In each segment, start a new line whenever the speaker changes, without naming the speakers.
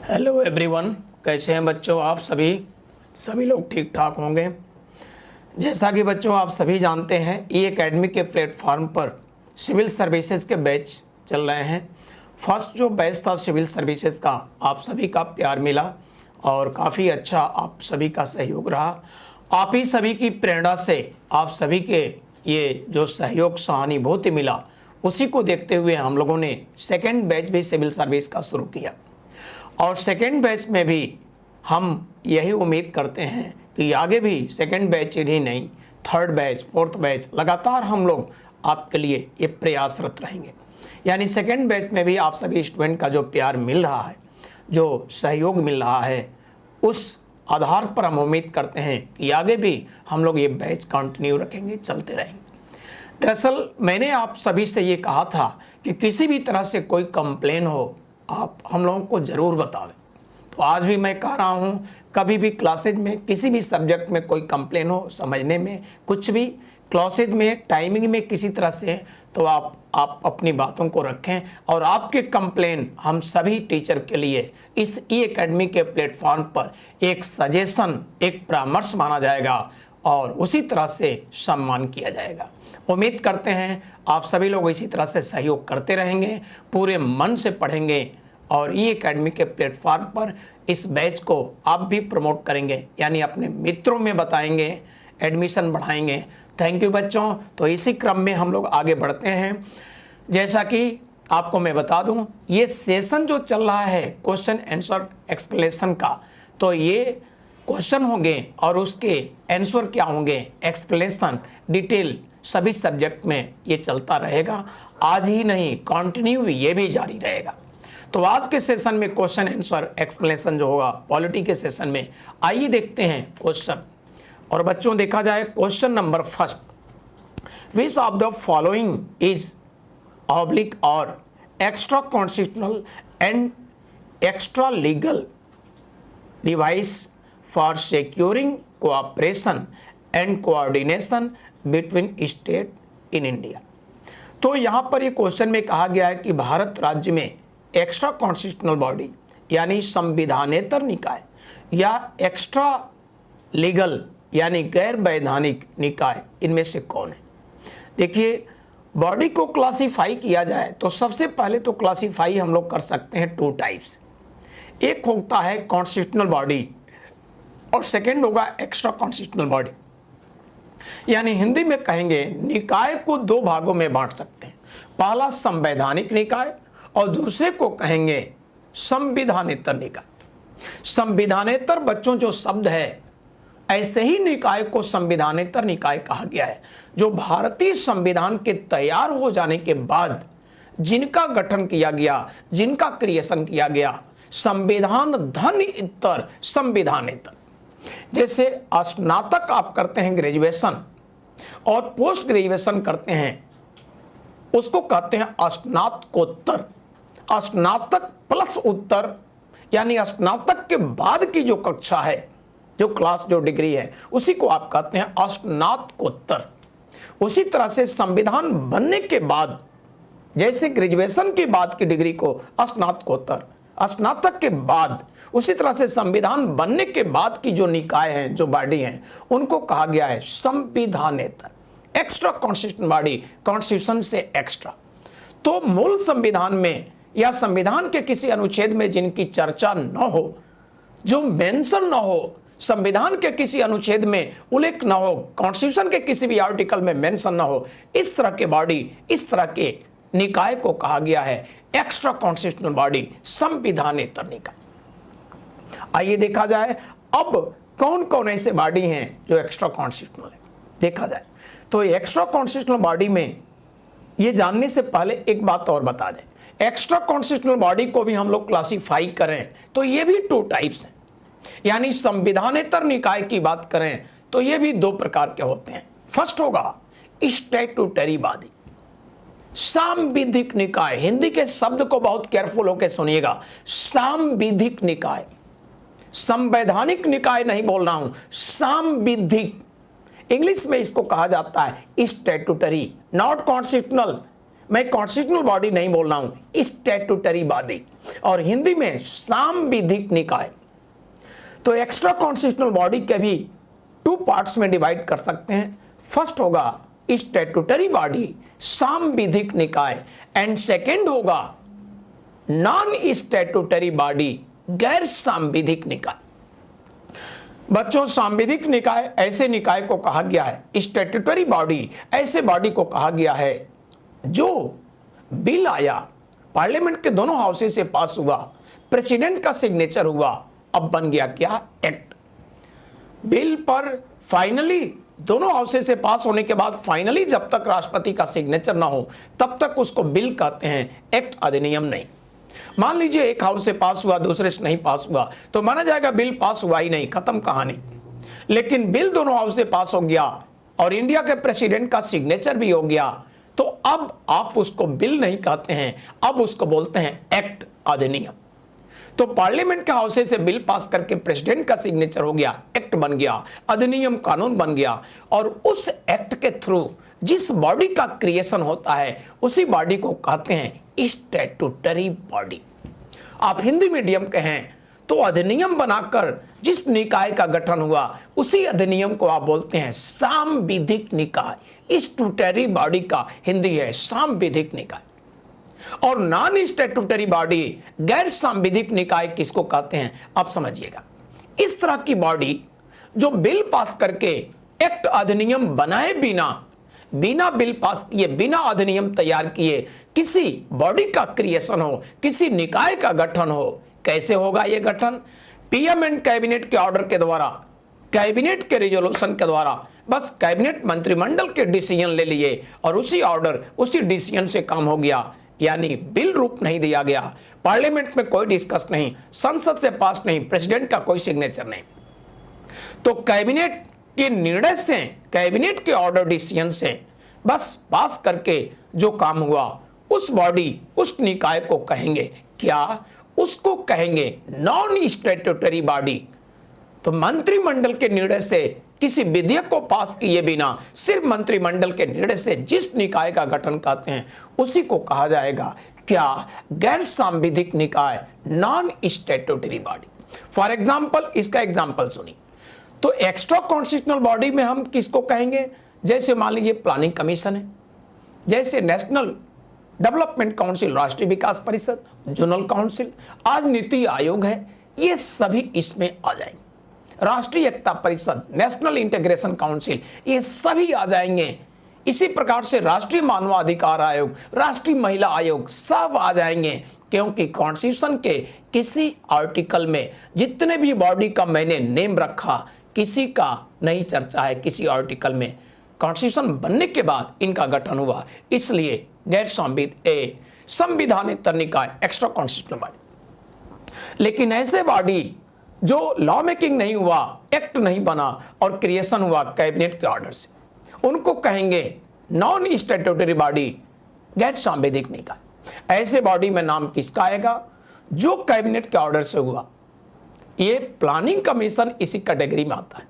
Hello everyone, कैसे हैं बच्चों आप सभी लोग ठीक ठाक होंगे। जैसा कि बच्चों आप सभी जानते हैं, ई एकेडमी के प्लेटफॉर्म पर सिविल सर्विसेज के बैच चल रहे हैं। फर्स्ट जो बैच था सिविल सर्विसेज का, आप सभी का प्यार मिला और काफ़ी अच्छा आप सभी का सहयोग रहा। आप ही सभी की प्रेरणा से आप सभी के ये जो सहयोग सहानुभूति मिला, उसी को देखते हुए हम लोगों ने सेकेंड बैच भी सिविल सर्विस का शुरू किया। और सेकेंड बैच में भी हम यही उम्मीद करते हैं कि आगे भी सेकेंड बैच ही नहीं, थर्ड बैच, फोर्थ बैच लगातार हम लोग आपके लिए ये प्रयासरत रहेंगे। यानी सेकेंड बैच में भी आप सभी स्टूडेंट का जो प्यार मिल रहा है, जो सहयोग मिल रहा है, उस आधार पर हम उम्मीद करते हैं कि आगे भी हम लोग ये बैच कंटिन्यू रखेंगे, चलते रहेंगे। दरअसल मैंने आप सभी से ये कहा था कि किसी भी तरह से कोई कंप्लेन हो आप हम लोगों को ज़रूर बतावें। तो आज भी मैं कह रहा हूँ, कभी भी क्लासेज में किसी भी सब्जेक्ट में कोई कंप्लेन हो, समझने में कुछ भी, क्लासेज में टाइमिंग में किसी तरह से, तो आप अपनी बातों को रखें और आपके कंप्लेन हम सभी टीचर के लिए इस ई एकेडमी के प्लेटफॉर्म पर एक सजेशन, एक परामर्श माना जाएगा और उसी तरह से सम्मान किया जाएगा। उम्मीद करते हैं आप सभी लोग इसी तरह से सहयोग करते रहेंगे, पूरे मन से पढ़ेंगे और ई एकेडमी के प्लेटफॉर्म पर इस बैच को आप भी प्रमोट करेंगे, यानी अपने मित्रों में बताएंगे, एडमिशन बढ़ाएंगे। थैंक यू बच्चों। तो इसी क्रम में हम लोग आगे बढ़ते हैं। जैसा कि आपको मैं बता दूं, ये सेशन जो चल रहा है क्वेश्चन आंसर एक्सप्लेनेशन का, तो ये क्वेश्चन होंगे और उसके आंसर क्या होंगे, एक्सप्लेनेशन डिटेल सभी सब्जेक्ट में ये चलता रहेगा। आज ही नहीं, कंटिन्यू ये भी जारी रहेगा। तो आज के सेशन में क्वेश्चन आंसर एक्सप्लेनेशन जो होगा पॉलिटी के सेशन में, आइए देखते हैं क्वेश्चन। और बच्चों देखा जाए question number first, which of the following is oblique और extra constitutional and extra legal device for securing cooperation and coordination between state in India. तो यहाँ पर ये क्वेश्चन में कहा गया है कि भारत राज्य में एक्स्ट्रा कॉन्स्टिट्यूशनल बॉडी यानी संविधानेतर निकाय या एक्स्ट्रा लीगल यानी गैर वैधानिक निकाय, इनमें से कौन है। देखिए, बॉडी को क्लासीफाई किया जाए तो सबसे पहले तो क्लासीफाई हम लोग कर सकते हैं टू टाइप्स। एक होता है कॉन्स्टिट्यूशनल बॉडी और सेकेंड होगा एक्स्ट्रा कॉन्स्टिट्यूशनल बॉडी। यानी हिंदी में कहेंगे निकाय को दो भागों में बांट सकते हैं, पहला संवैधानिक निकाय और दूसरे को कहेंगे संविधानेतर निकाय। संविधानेतर बच्चों जो शब्द है, ऐसे ही निकाय को संविधानेतर निकाय कहा गया है, जो भारतीय संविधान के तैयार हो जाने के बाद जिनका गठन किया गया, जिनका क्रिएशन किया गया, संविधान धन इतर संविधानेतर। जैसे स्नातक आप करते हैं ग्रेजुएशन और पोस्ट ग्रेजुएशन करते हैं, उसको कहते हैं स्नातकोत्तर। स्नातक प्लस उत्तर यानी स्नातक के बाद की जो कक्षा है, जो क्लास, जो डिग्री है, उसी को आप कहते हैं स्नातकोत्तर। उसी तरह से संविधान बनने के बाद, जैसे ग्रेजुएशन के बाद की डिग्री को स्नातकोत्तर, स्नातक के बाद, उसी तरह से संविधान बनने के बाद की जो निकाय हैं, जो बॉडी हैं, उनको कहा गया है संविधानेतर, एक्स्ट्रा कॉन्स्टिट्यूशन बॉडी, कॉन्स्टिट्यूशन से एक्स्ट्रा। तो मूल संविधान में या संविधान के किसी अनुच्छेद में जिनकी चर्चा न हो, जो मेंशन न हो, संविधान के किसी अनुच्छेद में उल्लेख न हो, कॉन्स्टिट्यूशन के किसी भी आर्टिकल में मेंशन न हो, इस तरह के बॉडी, इस तरह के निकाय को कहा गया है एक्स्ट्रा कॉन्स्टिट्यूशनल बॉडी, संविधानेतर निकाय। आइए देखा जाए अब कौन कौन ऐसे बॉडी हैं जो एक्स्ट्रा कॉन्स्टिट्यूशनल है। देखा जाए तो एक्स्ट्रा कॉन्स्टिट्यूशनल बॉडी में ये जानने से पहले एक बात और बता दें, एक्स्ट्रा कॉन्स्टिट्यूशनल बॉडी को भी हम लोग क्लासीफाई करें तो ये भी टू टाइप्स हैं। यानी संविधानेतर निकाय की बात करें तो ये भी दो प्रकार के होते हैं। फर्स्ट होगा स्टैट्यूटरी बॉडी, सांविधिक निकाय। हिंदी के शब्द को बहुत केयरफुल होकर सुनिएगा, सांविधिक निकाय। संवैधानिक निकाय नहीं बोल रहा हूं, सांविधिक। इंग्लिश में इसको कहा जाता है स्टैट्यूटरी, नॉट कॉन्स्टिट्यूशनल। मैं कॉन्स्टिट्यूशनल बॉडी नहीं बोल रहा हूं, स्टैट्यूटरी बॉडी, और हिंदी में सांविधिक निकाय। तो एक्स्ट्रा कॉन्स्टिट्यूशनल बॉडी के भी 2 पार्ट्स में डिवाइड कर सकते हैं। फर्स्ट होगा स्टैट्यूटरी बॉडी, सांविधिक निकाय, एंड सेकेंड होगा नॉन स्टैट्यूटरी बॉडी, गैर सांविधिक निकाय। बच्चों, सांविधिक निकाय ऐसे निकाय को कहा गया है, स्टैट्यूटरी बॉडी ऐसे बॉडी को कहा गया है जो बिल आया, पार्लियामेंट के दोनों हाउसेस से पास हुआ, प्रेसिडेंट का सिग्नेचर हुआ, अब बन गया क्या? एक्ट। बिल पर फाइनली दोनों हाउसेस से पास होने के बाद फाइनली जब तक राष्ट्रपति का सिग्नेचर ना हो तब तक उसको बिल कहते हैं, एक्ट, अधिनियम नहीं। मान लीजिए एक हाउस से पास हुआ, दूसरे से नहीं पास हुआ, तो माना जाएगा बिल पास हुआ ही नहीं, खत्म कहानी। लेकिन बिल दोनों हाउस से पास हो गया और इंडिया के प्रेसिडेंट का सिग्नेचर भी हो गया, तो अब आप उसको बिल नहीं कहते हैं, अब उसको बोलते हैं एक्ट, अधिनियम। तो पार्लियामेंट के हाउसेस से बिल पास करके प्रेसिडेंट का सिग्नेचर हो गया, एक्ट बन गया, अधिनियम कानून बन गया, और उस एक्ट के थ्रू जिस बॉडी का क्रिएशन होता है उसी बॉडी को कहते हैं स्टैट्यूटरी बॉडी। आप हिंदी मीडियम के हैं तो अधिनियम बनाकर जिस निकाय का गठन हुआ उसी अधिनियम को आप बोलते हैं सांविधिक निकाय। स्टैट्यूटरी बॉडी का हिंदी है सांविधिक निकाय। और नॉन स्टैट्यूटरी बॉडी, गैर सांविधिक निकाय किसको कहते हैं आप समझिएगा। इस तरह की बॉडी जो बिल पास करके एक्ट, अधिनियम बनाए बिना बिल पास किए, बिना अधिनियम तैयार किए किसी बॉडी का क्रिएशन हो, किसी निकाय का गठन हो। कैसे होगा यह गठन? पीएम एंड कैबिनेट के ऑर्डर के द्वारा, कैबिनेट के रिजोल्यूशन के द्वारा, बस कैबिनेट मंत्रिमंडल के डिसीजन ले लिए और उसी ऑर्डर, उसी डिसीजन से काम हो गया। यानी बिल रूप नहीं दिया गया, पार्लियामेंट में कोई डिस्कस नहीं, संसद से पास नहीं, प्रेसिडेंट का कोई सिग्नेचर नहीं। तो कैबिनेट के निर्णय से, कैबिनेट के ऑर्डर, डिसीजन से बस पास करके जो काम हुआ उस बॉडी, उस निकाय को कहेंगे क्या? उसको कहेंगे नॉन स्टैट्यूटरी बॉडी। तो मंत्रिमंडल के निर्णय से, किसी विधेयक को पास किए बिना, सिर्फ मंत्रिमंडल के निर्णय से जिस निकाय का गठन करते हैं उसी को कहा जाएगा क्या? गैर सांविधिक निकाय, non statutory body. For example, इसका एग्जाम्पल सुनिए। तो एक्स्ट्रा कॉन्स्टिट्यूशनल बॉडी में हम किसको कहेंगे? जैसे मान लीजिए प्लानिंग कमीशन है, जैसे नेशनल डेवलपमेंट काउंसिल, राष्ट्रीय विकास परिषद, जोनल काउंसिल, आज नीति आयोग है, ये सभी इसमें आ जाएंगे। राष्ट्रीय Ekta Parishad, national integration council, ये सभी आ जाएंगे। इसी प्रकार से राष्ट्रीय मानवाधिकार आयोग, राष्ट्रीय महिला आयोग, सब आ जाएंगे। क्योंकि कॉन्स्टिट्यूशन के किसी आर्टिकल में जितने भी बॉडी का मैंने नेम रखा, किसी का नहीं चर्चा है किसी आर्टिकल में। कॉन्स्टिट्यूशन बनने के बाद इनका गठन हुआ, इसलिए गैर संविधानिक निकाय, एक्स्ट्रा कॉन्स्टिट्यूशनल बॉडी। लेकिन ऐसे बॉडी जो लॉ मेकिंग नहीं हुआ, एक्ट नहीं बना और क्रिएशन हुआ कैबिनेट के ऑर्डर से, उनको कहेंगे नॉन स्टैट्यूटरी बॉडी, गैर सांविधिक निकाय। ऐसे बॉडी में नाम किसका आएगा? जो कैबिनेट के ऑर्डर से हुआ। ये प्लानिंग कमीशन इसी कैटेगरी में आता है।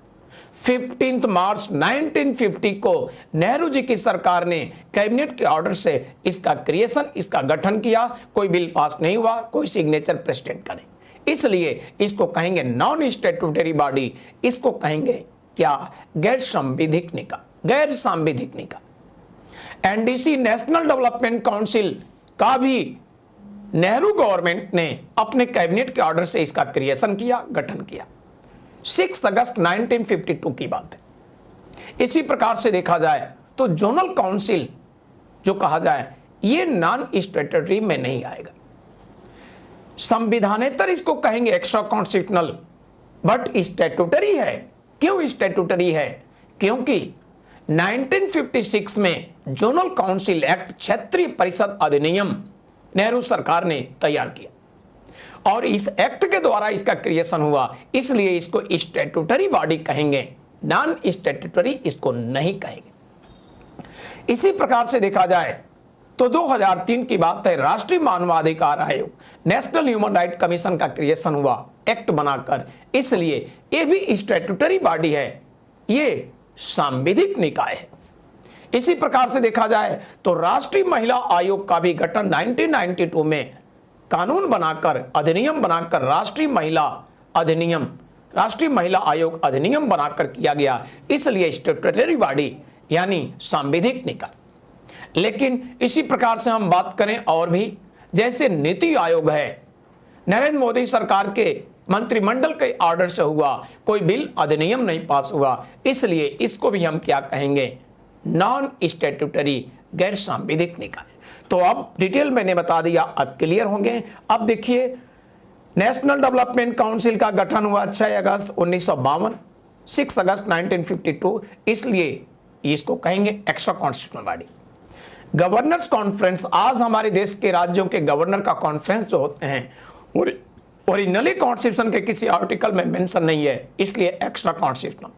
15 मार्च 1950 को नेहरू जी की सरकार ने कैबिनेट के ऑर्डर से इसका क्रिएशन, इसका गठन किया। कोई बिल पास नहीं हुआ, कोई सिग्नेचर प्रेसिडेंट का नहीं, इसलिए इसको कहेंगे नॉन स्टैट्यूटरी बॉडी। इसको कहेंगे क्या? गैर सांविधिक निकाय, गैर सांविधिक निकाय। एनडीसी, नेशनल डेवलपमेंट काउंसिल का भी नेहरू गवर्नमेंट ने अपने कैबिनेट के ऑर्डर से इसका क्रिएशन किया, गठन किया। 6 अगस्त 1952 की बात है। इसी प्रकार से देखा जाए तो जोनल काउंसिल जो कहा जाए, ये नॉन स्टैट्यूटरी में नहीं आएगा। संविधानेतर इसको कहेंगे एक्स्ट्रा कॉन्स्टिट्यूशनल, बट स्टैट्यूटरी है। क्यों स्टैट्यूटरी है? क्योंकि 1956 में जोनल काउंसिल एक्ट, क्षेत्रीय परिषद अधिनियम नेहरू सरकार ने तैयार किया और इस एक्ट के द्वारा इसका क्रिएशन हुआ, इसलिए इसको स्टैट्यूटरी बॉडी कहेंगे, नॉन स्टैट्यूटरी इसको नहीं कहेंगे। इसी प्रकार से देखा जाए तो 2003 की बात है, राष्ट्रीय मानवाधिकार आयोग, नेशनल ह्यूमन राइट कमीशन का क्रिएशन हुआ एक्ट बनाकर, इसलिए ये भी स्टैट्यूटरी बॉडी है, ये सांविधिक निकाय है। इसी प्रकार से देखा जाए तो राष्ट्रीय महिला आयोग का भी गठन 1992 में कानून बनाकर, अधिनियम बनाकर राष्ट्रीय महिला आयोग अधिनियम बनाकर किया गया, इसलिए स्टैट्यूटरी बॉडी यानी सांविधिक निकाय। लेकिन इसी प्रकार से हम बात करें और भी, जैसे नीति आयोग है, नरेंद्र मोदी सरकार के मंत्रिमंडल के ऑर्डर से हुआ, कोई बिल अधिनियम नहीं पास हुआ, इसलिए इसको भी हम क्या कहेंगे, नॉन स्टैट्यूटरी, गैर सांविधिक निकाय। तो अब डिटेल मैंने बता दिया, अब क्लियर होंगे। अब देखिए, नेशनल डेवलपमेंट काउंसिल का गठन हुआ 6 अगस्त 1952, 6 अगस्त 1952, इसलिए इसको कहेंगे extra constitutional body. Governors conference, आज हमारे देश के राज्यों के गवर्नर का कॉन्फ्रेंस जो होते हैं ओरिजिनली कॉन्स्टिट्यूशन के किसी आर्टिकल में मेंशन नहीं है, इसलिए एक्स्ट्रा कॉन्स्टिट्यूशनल।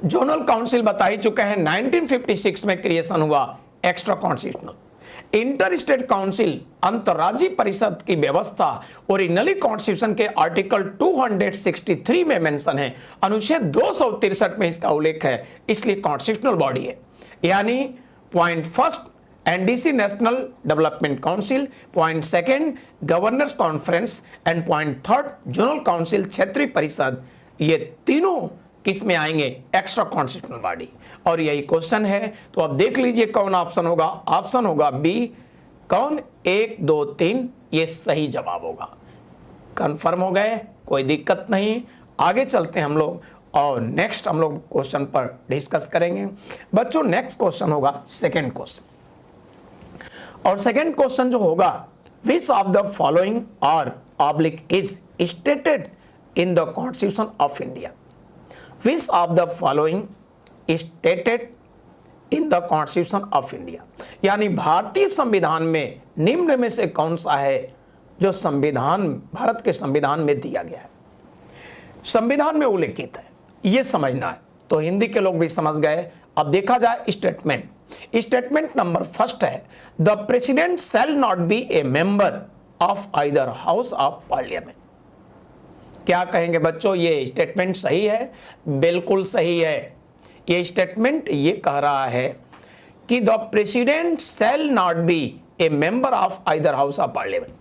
जोनल काउंसिल बता ही चुके हैं, 1956 में क्रिएशन हुआ extra constitutional. Inter state council, अंतर्राज्यीय परिषद की व्यवस्था ओरिजिनली कॉन्स्टिट्यूशन के आर्टिकल 263 में मेंशन है, अनुच्छेद 263 में इसका उल्लेख है, इसलिए कॉन्स्टिट्यूशनल बॉडी है। यानी point first NDC national development council, point second governors conference and point third zonal council क्षेत्रीय परिषद, ये तीनों किस में आएंगे, एक्स्ट्रा कॉन्स्टिट्यूशनल बॉडी। और यही क्वेश्चन है, तो अब देख लीजिए कौन ऑप्शन होगा, ऑप्शन होगा बी। कौन, 1 2 3, ये सही जवाब होगा। कंफर्म हो गए, कोई दिक्कत नहीं। आगे चलते हैं हम लोग और नेक्स्ट हम लोग क्वेश्चन पर डिस्कस करेंगे। बच्चों नेक्स्ट क्वेश्चन होगा सेकंड क्वेश्चन, और सेकंड क्वेश्चन जो होगा, विच ऑफ द फॉलोइंग और oblique is stated in the constitution of India. Which of the following stated in the constitution of India, यानी भारतीय संविधान में निम्न में से कौन सा है जो संविधान, भारत के संविधान में दिया गया है, संविधान में उल्लेखित है, ये समझना है। तो हिंदी के लोग भी समझ गए। अब देखा जाए स्टेटमेंट, स्टेटमेंट नंबर फर्स्ट है, the president shall not be A member of either house of parliament. क्या कहेंगे बच्चों, ये स्टेटमेंट सही है? बिल्कुल सही है। ये स्टेटमेंट ये कह रहा है कि the president shall not be A member of either house of parliament.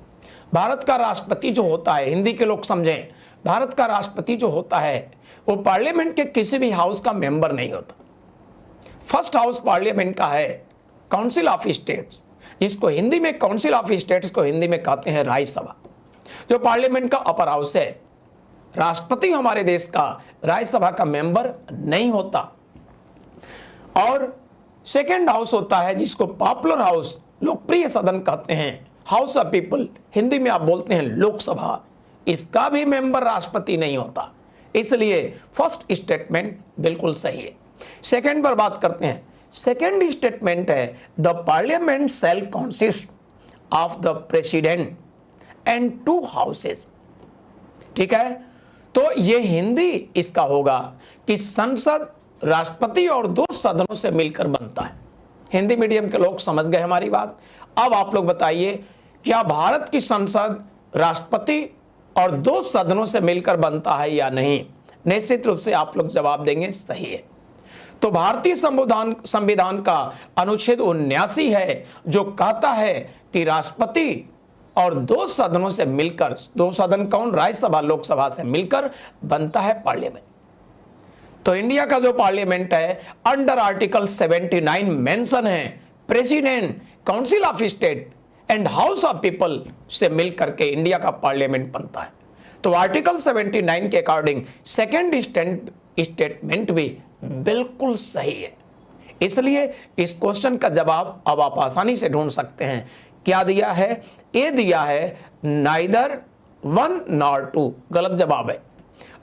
Bharat का राष्ट्रपति जो होता है, हिंदी के लोग समझें, भारत का राष्ट्रपति जो होता है वो पार्लियामेंट के किसी भी हाउस का मेंबर नहीं होता। फर्स्ट हाउस पार्लियामेंट का है काउंसिल ऑफ स्टेट्स, जिसको हिंदी में काउंसिल ऑफ स्टेट्स को हिंदी में कहते हैं राज्यसभा, जो पार्लियामेंट का अपर हाउस है। राष्ट्रपति हमारे देश का राज्यसभा का मेंबर नहीं होता। और सेकेंड हाउस होता है जिसको पॉपुलर हाउस, लोकप्रिय सदन कहते हैं, हाउस ऑफ पीपल, हिंदी में आप बोलते हैं लोकसभा, इसका भी मेंबर राष्ट्रपति नहीं होता। इसलिए फर्स्ट स्टेटमेंट बिल्कुल सही है। सेकेंड पर बात करते हैं। सेकेंड स्टेटमेंट है, the parliament shell consist of the president and 2 houses. ठीक है, तो ये हिंदी इसका होगा कि संसद राष्ट्रपति और 2 सदनों से मिलकर बनता है। हिंदी मीडियम के लोग समझ गए हमारी बात। अब आप लोग बताइए, क्या भारत की संसद राष्ट्रपति और 2 सदनों से मिलकर बनता है या नहीं? निश्चित रूप से आप लोग जवाब देंगे सही है। तो भारतीय संविधान का अनुच्छेद 79 है जो कहता है कि राष्ट्रपति और 2 सदनों से मिलकर, 2 सदन कौन, राज्यसभा लोकसभा से मिलकर बनता है पार्लियामेंट। तो इंडिया का जो पार्लियामेंट है, अंडर आर्टिकल 79 मेंशन है, president, council of state and house of people से मिलकर के इंडिया का पार्लियामेंट बनता है। तो आर्टिकल 79 के अकॉर्डिंग सेकेंड स्टेटमेंट भी बिल्कुल सही है। इसलिए इस क्वेश्चन का जवाब अब आप आसानी से ढूंढ सकते हैं। क्या दिया है? ए दिया है नाइदर 1 नॉर 2, गलत जवाब है।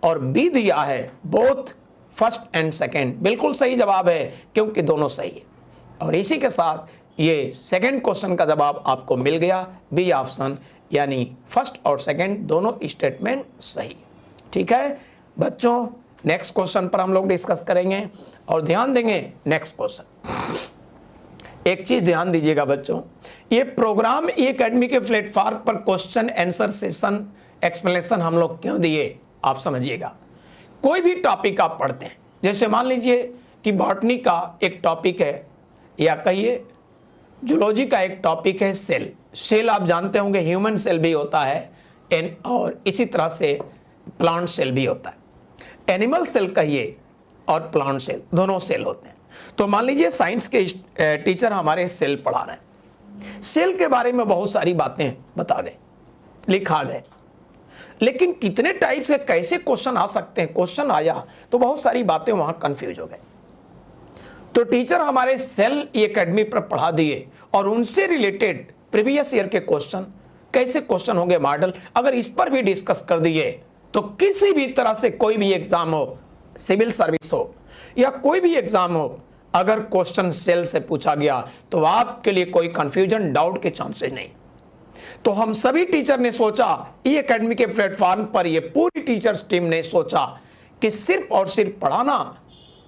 और बी दिया है बोथ फर्स्ट एंड सेकेंड, बिल्कुल सही जवाब है क्योंकि दोनों सही है। और इसी के साथ ये सेकेंड क्वेश्चन का जवाब आपको मिल गया, बी ऑप्शन, यानी फर्स्ट और सेकेंड दोनों स्टेटमेंट सही। ठीक है बच्चों, नेक्स्ट क्वेश्चन पर हम लोग डिस्कस करेंगे और ध्यान देंगे नेक्स्ट क्वेश्चन। एक चीज ध्यान दीजिएगा बच्चों, ये प्रोग्राम ई एकेडमी के प्लेटफॉर्म पर क्वेश्चन आंसर सेशन एक्सप्लेनेशन हम लोग क्यों दिए, आप समझिएगा। कोई भी टॉपिक आप पढ़ते हैं, जैसे मान लीजिए कि बॉटनी का एक टॉपिक है, या कहिए जूलॉजी का एक टॉपिक है सेल। सेल आप जानते होंगे ह्यूमन सेल भी होता है और इसी तरह से प्लांट सेल भी होता है। एनिमल सेल कहिए और प्लांट सेल, दोनों सेल होते हैं। तो मान लीजिए साइंस के टीचर हमारे सेल पढ़ा रहे हैं, सेल के बारे में बहुत सारी बातें बता गए, लिखा गए, लेकिन कितने टाइप से कैसे क्वेश्चन आ सकते हैं, क्वेश्चन आया तो बहुत सारी बातें वहां कंफ्यूज हो गए। तो टीचर हमारे सेल एकेडमी पर पढ़ा दिए और उनसे रिलेटेड प्रीवियस ईयर के क्वेश्चन, कैसे क्वेश्चन होंगे मॉडल, अगर इस पर भी डिस्कस कर दिए तो किसी भी तरह से कोई भी एग्जाम हो, सिविल सर्विस हो या कोई भी एग्जाम हो, अगर क्वेश्चन सेल से पूछा गया तो आपके लिए कोई कंफ्यूजन, डाउट के चांसेस नहीं। तो हम सभी टीचर ने सोचा, ई एकेडमी के प्लेटफॉर्म पर ये पूरी टीचर्स टीम ने सोचा कि सिर्फ और सिर्फ पढ़ाना,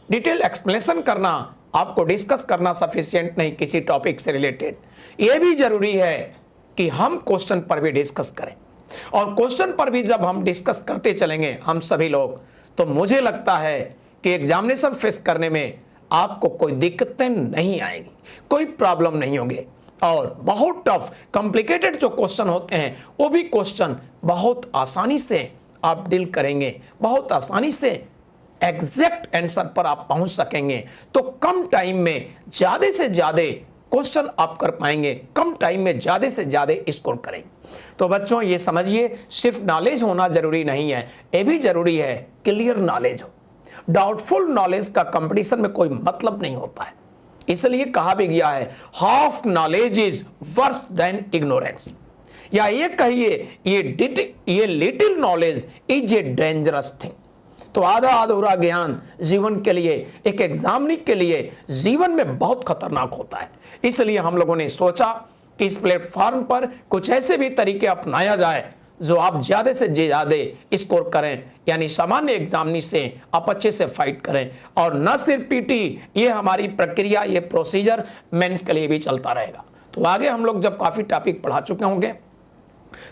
डिटेल एक्सप्लेनेशन करना, आपको डिस्कस करना सफिशिएंट नहीं किसी टॉपिक से रिलेटेड, यह भी जरूरी है कि हम क्वेश्चन पर भी डिस्कस करें। और क्वेश्चन पर भी जब हम डिस्कस करते चलेंगे हम सभी लोग, तो मुझे लगता है कि एग्जामिनेशन फेस करने में आपको कोई दिक्कतें नहीं आएगी, कोई प्रॉब्लम नहीं होगी। और बहुत टफ कॉम्प्लिकेटेड जो क्वेश्चन होते हैं वो भी क्वेश्चन बहुत आसानी से आप डील करेंगे, बहुत आसानी से एग्जैक्ट आंसर पर आप पहुंच सकेंगे। तो कम टाइम में ज्यादा से ज्यादा क्वेश्चन आप कर पाएंगे, कम टाइम में ज्यादा से ज्यादा स्कोर करेंगे। तो बच्चों ये समझिए, सिर्फ नॉलेज होना जरूरी नहीं है, ये भी जरूरी है क्लियर नॉलेज हो। डाउटफुल नॉलेज का कंपटीशन में कोई मतलब नहीं होता है, इसलिए कहा भी गया है half knowledge is worse than ignorance, या ये कहिए ये little knowledge is a dangerous thing. तो आधा अधूरा ज्ञान जीवन के लिए, एक एग्जामिनी के लिए जीवन में बहुत खतरनाक होता है। इसलिए हम लोगों ने सोचा कि इस प्लेटफॉर्म पर कुछ ऐसे भी तरीके अपनाया जाए जो आप ज्यादा से ज्यादा स्कोर करें, यानी सामान्य एग्जामिनी से आप अच्छे से फाइट करें। और न सिर्फ पीटी, ये हमारी प्रक्रिया, ये प्रोसीजर मेंस के लिए भी चलता रहेगा। तो आगे हम लोग जब काफी टॉपिक पढ़ा चुके होंगे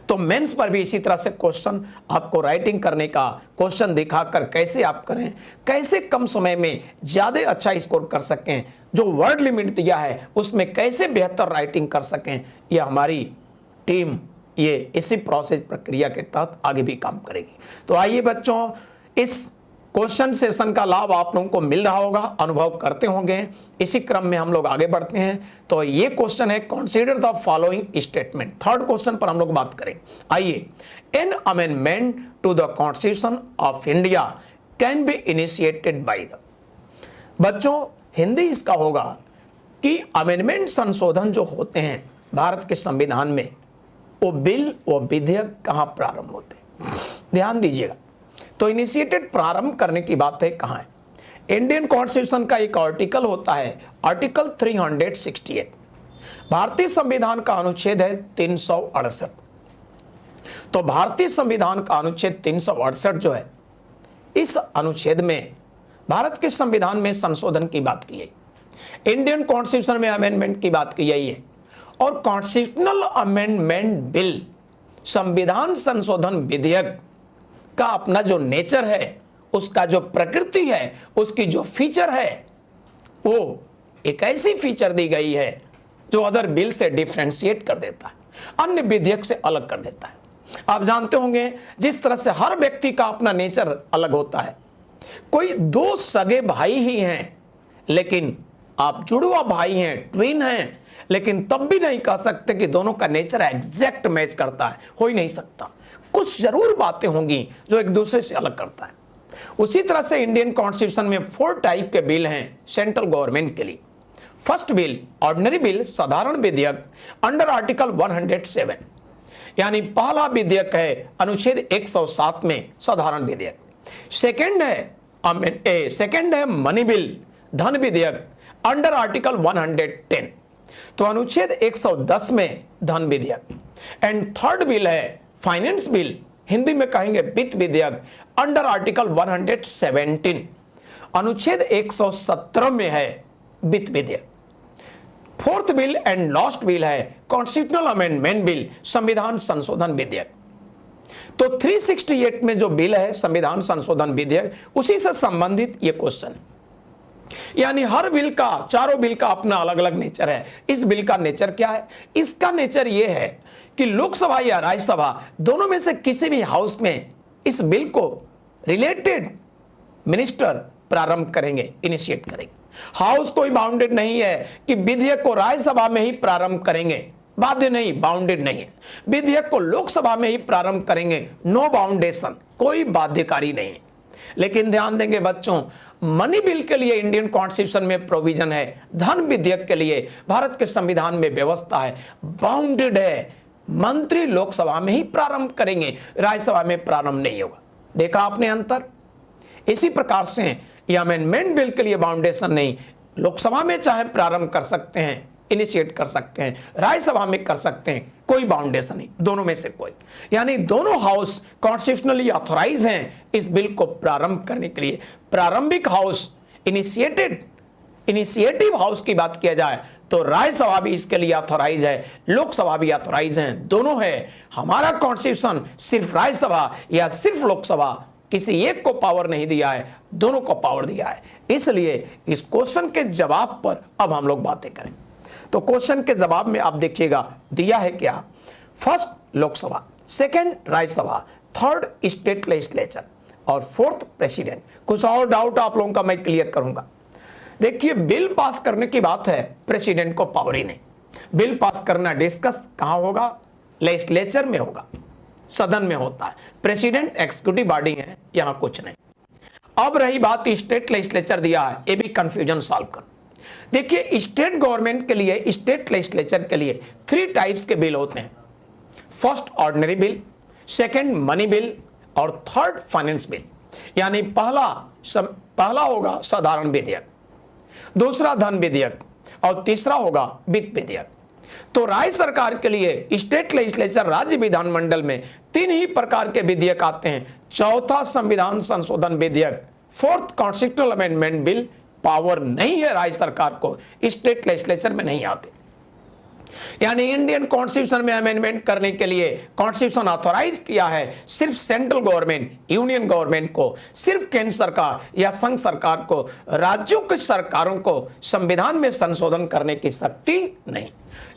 तो मेंस पर भी इसी तरह से क्वेश्चन आपको राइटिंग करने का, क्वेश्चन दिखाकर कैसे आप करें, कैसे कम समय में ज्यादा अच्छा स्कोर कर सकें, जो वर्ड लिमिट दिया है उसमें कैसे बेहतर राइटिंग कर सकें, यह हमारी टीम ये इसी प्रोसेस प्रक्रिया के तहत आगे भी काम करेगी। तो आइए बच्चों, इस क्वेश्चन सेशन का लाभ आप लोगों को मिल रहा होगा, अनुभव करते होंगे। इसी क्रम में हम लोग आगे बढ़ते हैं। तो ये क्वेश्चन है, consider the following statement. Third question पर हम लोग बात करें। आइए, an amendment to the constitution of India can be initiated by the. बच्चों हिंदी इसका होगा कि अमेंडमेंट, संशोधन जो होते हैं भारत के संविधान में, वो बिल, वो विधेयक कहां प्रारंभ होते हैं, ध्यान दीजिएगा। तो इनिशिएटेड, प्रारंभ करने की बात है कहां है। इंडियन कॉन्स्टिट्यूशन का एक आर्टिकल होता है, आर्टिकल 368, भारतीय संविधान का अनुच्छेद है 368। तो भारतीय संविधान का अनुच्छेद 368 जो है, इस अनुच्छेद में भारत के संविधान में संशोधन की बात की है, इंडियन कॉन्स्टिट्यूशन में अमेंडमेंट की बात की गई है। और कॉन्स्टिट्यूशनल अमेंडमेंट बिल, संविधान संशोधन विधेयक का अपना जो नेचर है, उसका जो प्रकृति है, उसकी जो फीचर है, वो एक ऐसी फीचर दी गई है जो अदर बिल से डिफरेंशिएट कर देता है, अन्य विधेयक से अलग कर देता है। आप जानते होंगे जिस तरह से हर व्यक्ति का अपना नेचर अलग होता है। कोई दो सगे भाई ही हैं, लेकिन आप जुड़वा भाई हैं, ट्विन हैं, लेकिन तब भी नहीं कह सकते कि दोनों का नेचर एग्जैक्ट मैच करता है, हो ही नहीं सकता। कुछ जरूर बातें होंगी जो एक दूसरे से अलग करता है। उसी तरह से इंडियन कॉन्स्टिट्यूशन में 4 टाइप के बिल हैं सेंट्रल गवर्नमेंट के लिए। फर्स्ट बिल, ऑर्डिनरी बिल, साधारण विधेयक अंडर आर्टिकल 107, यानी पहला विधेयक है अनुच्छेद 107 में साधारण विधेयक। सेकंड है मनी बिल, धन विधेयक अंडर आर्टिकल 110, तो अनुच्छेद 110 में धन विधेयक। एंड थर्ड बिल है फाइनेंस बिल, हिंदी में कहेंगे वित्त विधेयक अंडर आर्टिकल 117, अनुच्छेद 117 में है वित्त विधेयक। Fourth bill and last bill है कॉन्स्टिट्यूशनल अमेंडमेंट बिल, संविधान संशोधन विधेयक। तो 368 में जो बिल है संविधान संशोधन विधेयक, उसी से संबंधित ये क्वेश्चन है। यानी हर बिल का, चारों बिल का अपना अलग अलग नेचर है। इस बिल का नेचर क्या है? इसका नेचर यह है कि लोकसभा या राज्यसभा दोनों में से किसी भी हाउस में इस बिल को रिलेटेड मिनिस्टर प्रारंभ करेंगे, इनिशिएट करेंगे। हाउस कोई बाउंडेड नहीं है कि विधेयक को राज्यसभा में ही प्रारंभ करेंगे, बाध्य नहीं, बाउंडेड नहीं है। विधेयक को लोकसभा में ही प्रारंभ करेंगे, नो बाउंडेशन, कोई बाध्यकारी नहीं है। लेकिन ध्यान देंगे बच्चों, मनी बिल के लिए इंडियन कॉन्स्टिट्यूशन में प्रोविजन है, धन विधेयक के लिए भारत के संविधान में व्यवस्था है, बाउंडेड है। मंत्री लोकसभा में ही प्रारंभ करेंगे, राज्यसभा में प्रारंभ नहीं होगा। देखा आपने अंतर? इसी प्रकार से यह अमेंडमेंट बिल के लिए बाउंडेशन नहीं, लोकसभा में चाहे प्रारंभ कर सकते हैं, इनिशिएट कर सकते हैं, राज्यसभा में कर सकते हैं, कोई बाउंडेशन नहीं, दोनों में से कोई। यानी दोनों हाउस कॉन्स्टिट्यूशनली ऑथोराइज हैं इस बिल को प्रारंभ करने के लिए। प्रारंभिक हाउस, इनिशिएटिव हाउस की बात किया जाए तो राज्यसभा भी इसके लिए ऑथोराइज है, लोकसभा भी ऑथोराइज है, दोनों है। हमारा कॉन्स्टिट्यूशन सिर्फ राज्यसभा या सिर्फ लोकसभा, किसी एक को पावर नहीं दिया है, दोनों को पावर दिया है। इसलिए इस क्वेश्चन के जवाब पर अब हम लोग बातें करें। तो क्वेश्चन के जवाब में आप देखिएगा दिया है क्या? First Lok Sabha, second Rajya Sabha, third state legislature और फोर्थ प्रेसिडेंट। कुछ और डाउट आप लोगों का मैं क्लियर करूंगा। देखिए, बिल पास करने की बात है, प्रेसिडेंट को पावर ही नहीं। बिल पास करना डिस्कस कहां होगा? लेजिस्लेचर में होगा, सदन में होता है। प्रेसिडेंट एक्जीक्यूटिव बॉडी है, यहां कुछ नहीं। अब रही बात स्टेट लेजिस्लेचर दिया है, ये भी कंफ्यूजन सॉल्व कर। देखिए, स्टेट गवर्नमेंट के लिए, स्टेट लेजिस्लेचर के लिए 3 टाइप्स के बिल होते हैं। First ordinary bill, second money bill और थर्ड फाइनेंस बिल। यानी पहला होगा साधारण विधेयक, दूसरा धन विधेयक और तीसरा होगा वित्त विधेयक। तो राज्य सरकार के लिए स्टेट लेजिस्लेचर, राज्य विधानमंडल में 3 ही प्रकार के विधेयक आते हैं। चौथा संविधान संशोधन विधेयक, fourth constitutional amendment bill, power नहीं है राज्य सरकार को, स्टेट लेजिस्लेचर में नहीं आते। यानी इंडियन कॉन्स्टिट्यूशन में अमेंडमेंट करने के लिए कॉन्स्टिट्यूशन ऑथोराइज किया है सिर्फ सेंट्रल गवर्नमेंट, यूनियन गवर्नमेंट को, सिर्फ केंद्र सरकार या संघ सरकार को। राज्यों की सरकारों को संविधान में संशोधन करने की शक्ति नहीं।